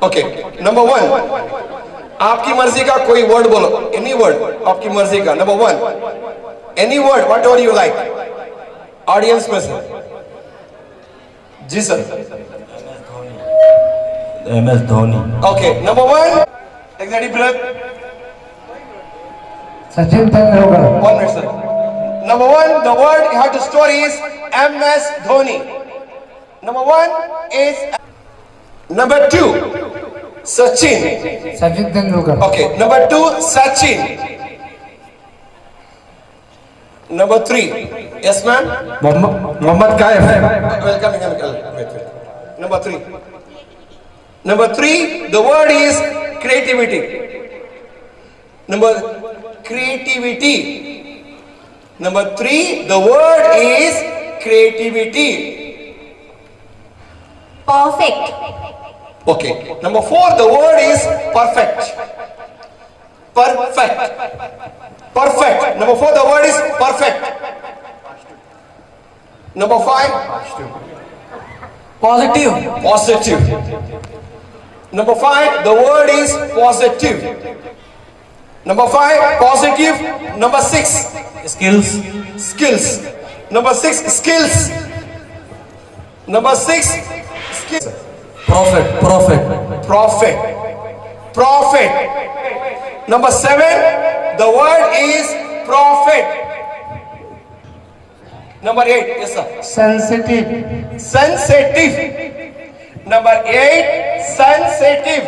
Okay, number one, आपकी मर्जी का कोई वर्ड बोलो, any word आपकी मर्जी का. Number one, any word whatever you like. Audience में से. जी sir. MS Dhoni. Okay, number one, take that deep breath. Sachin Tendulkar. 1 minute sir. Number one, the word you have to store is MS Dhoni. Number one is. Number two, Sachin. Sachin Tendulkar. Okay, number two, Sachin. Number three, yes ma'am? Mohammad Kaif. Welcome. Wait. Number three. Number three, the word is creativity. Creativity. Number three, the word is creativity. Perfect. Okay. Number four, the word is perfect. Perfect. Number four, the word is perfect. Number five, positive. Number five, the word is positive. Number five, positive. Number six, skills. Number six, skills. Number six, skills. Prophet. Number seven, the word is prophet. Number eight, yes sir. Sensitive. Number eight, sensitive.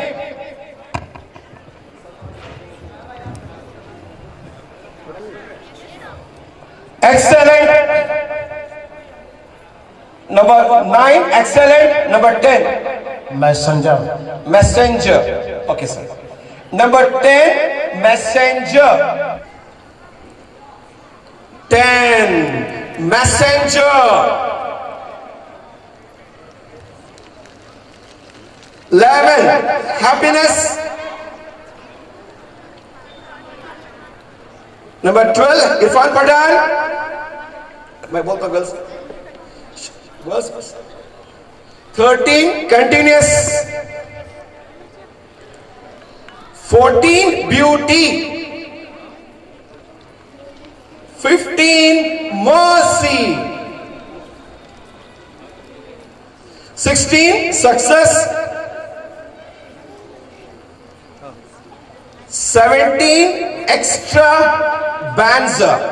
Excellent. Number 9, excellent. Number 10, messenger. Okay, sir. Number 10, messenger. 10, messenger. 11, happiness. Number 12, Irfan Pathan. My both the girls. 13, continuous. 14, beauty. 15, mercy. 16, success. 17, extravaganza.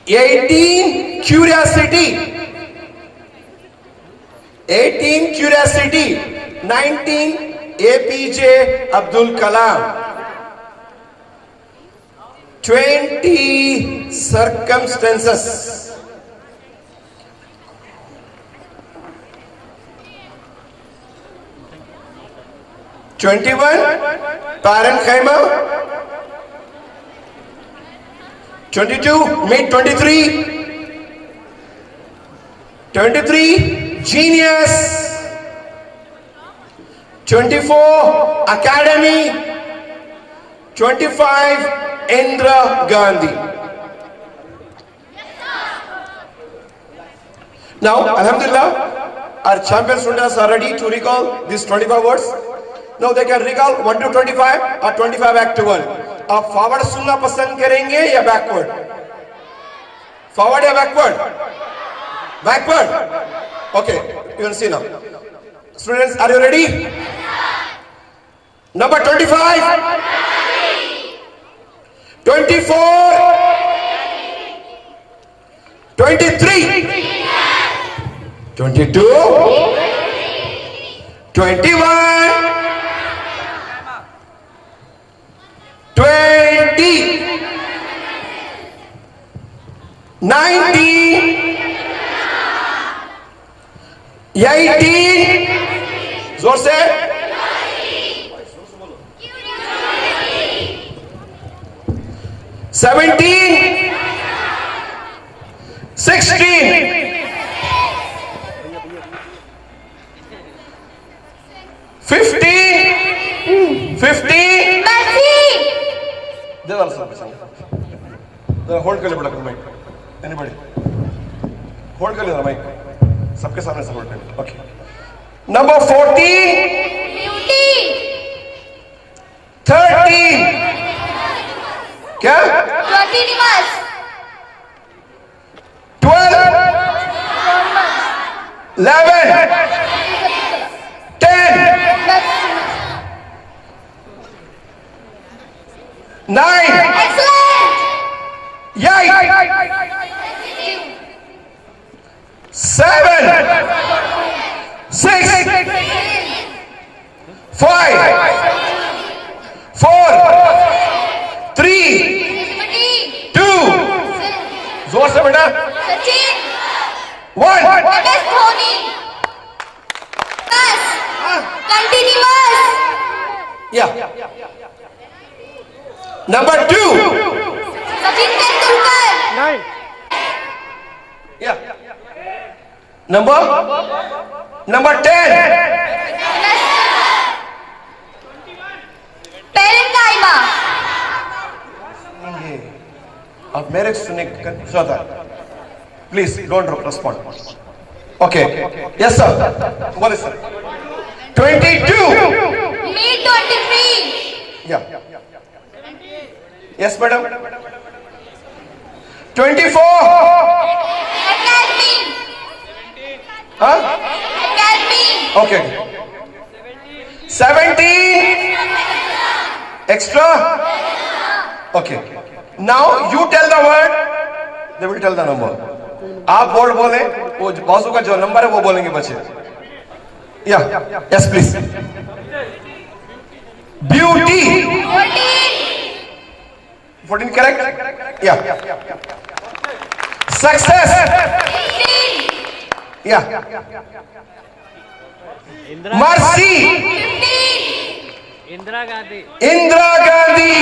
18, curiosity. 19, APJ Abdul Kalam. 20, circumstances. 21, parent Khaima. 22, meet 23. 23, genius. 24, academy. 25, Indira Gandhi. Now, Alhamdulillah, our champion students are ready to recall these 25 words. Now they can recall 1 to 25 or 25 back to 1. आप forward सुनना पसंद करेंगे या backward? Forward या backward? Backward. Okay, you can see now. Students, are you ready? Number 25, 24, 23, 22, 21, 20, 19, 18, जोर से 17, 16, 15, 15. There are some. Hold कर ले बड़ा mic. Anybody? Hold कर ले mic. सबके सामने से hold कर ले. Okay. Number 14. 13. क्या? 12. 11. 10. 9. Yeah. 7. 6. 5. 4. 3. 2. जोर से बेटा. 1. Yeah. Number 2. 9. Yeah. Number 10. अब मेरे सुनने सुना please don't respond. Okay. Yes sir. What is sir? 22. Yeah. Yes madam. 24. Huh? Okay. 17. Extra. Okay. Now you tell the word. They will tell the number. आप word बोले, वो बाजू का जो नंबर है वो बोलेंगे बच्चे. Yeah. Yes please. Beauty. 14 correct? Yeah. Success. Yeah. Mercy. Indira Gandhi. Indira Gandhi.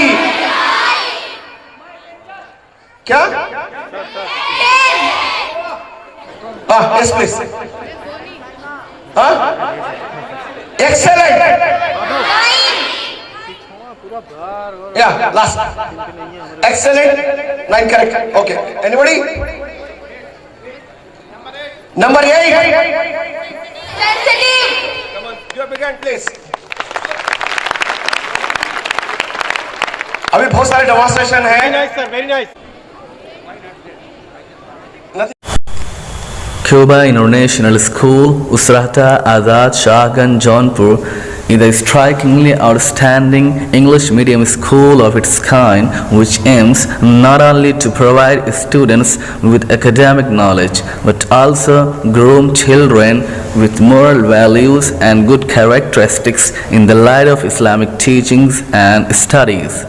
क्या? Yes please. Excellent. Yeah, last. Excellent. 9 correct. Okay. Anybody? Number 8. Come on, you begin please. अभी बहुत सारे डेमोन्स्ट्रेशन है. Very nice sir, very nice. Quba International School, Usrata Azad Shahgan Jaunpur is a strikingly outstanding English medium school of its kind, which aims not only to provide students with academic knowledge but also groom children with moral values and good characteristics in the light of Islamic teachings and studies.